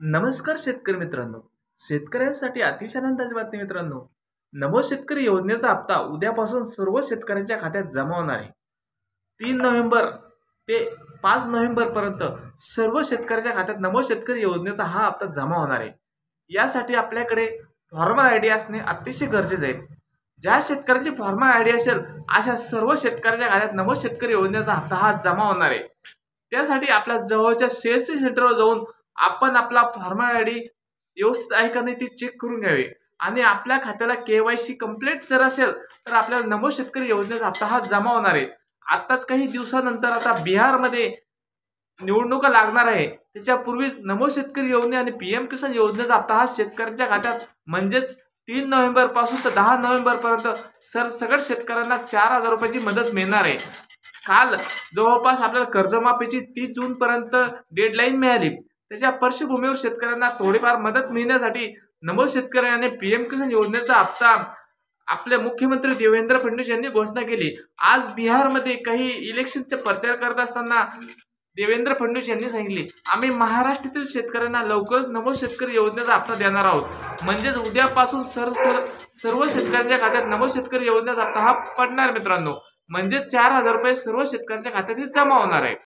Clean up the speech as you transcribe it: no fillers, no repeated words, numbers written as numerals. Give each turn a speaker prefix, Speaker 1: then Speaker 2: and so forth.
Speaker 1: नमस्कार शेतकरी मित्रांनो. शेतकऱ्यांसाठी अतिशय आनंदाची बातमी मित्रांनो. नमो शेतकरी योजनेचा हप्ता उद्यापासून सर्व शेतकऱ्यांच्या खात्यात जमा होणार आहे. 3 नोव्हेंबर ते 5 नोव्हेंबर पर्यंत सर्व शेतकऱ्यांच्या खात्यात नमो शेतकरी योजनेचा हा हप्ता जमा होणार आहे. यासाठी आपल्याकडे फॉर्मर आयडी असणे अतिशय गरजेचे आहे. ज्या शेतकऱ्यांची फॉर्मर आयडी असेल अशा सर्व शेतकऱ्यांच्या खात्यात नमो शेतकरी योजनेचा हप्ता हा जमा होणार आहे. त्यासाठी आपल्या जवळच्या सीएससी सेंटरवर जाऊन आपण आपला फॉर्मर आयडी व्यवस्थित आहे का नाही ते चेक करून घ्यावे आणि आपल्या खात्याला केवायसी कंप्लीट जर असेल तर आपल्याला नमो शेतकरी योजनेचा हप्ता हा जमा होणार आहे. आताच काही दिवसानंतर आता बिहारमध्ये निवडणुका लागणार आहे. त्याच्यापूर्वीच नमो शेतकरी योजने आणि पीएम किसान योजनेचा हप्ता हा शेतकऱ्यांच्या खात्यात म्हणजेच 3 नोव्हेंबर पासून तर 10 नोव्हेंबर पर्यंत सगळ्या शेतकऱ्यांना 4,000 रुपयाची मदत मिळणार आहे. काल जवळपास आपल्याला कर्जमाफीची 30 जून पर्यंत डेडलाईन मिळाली. त्याच्या पार्श्वभूमीवर शेतकऱ्यांना थोडीफार मदत मिळण्यासाठी नमो शेतकरी आणि पीएम किसान योजनेचा हप्ता आपले मुख्यमंत्री देवेंद्र फडणवीस यांनी घोषणा केली. आज बिहारमध्ये काही इलेक्शनचा प्रचार करत असताना देवेंद्र फडणवीस यांनी सांगितले, आम्ही महाराष्ट्रातील शेतकऱ्यांना लवकरच नमो शेतकरी योजनेचा हप्ता देणार आहोत. म्हणजेच उद्यापासून सर्व शेतकऱ्यांच्या खात्यात नमो शेतकरी योजनेचा हप्ता हा पडणार मित्रांनो. म्हणजे 4,000 रुपये सर्व शेतकऱ्यांच्या खात्यात जमा होणार आहे.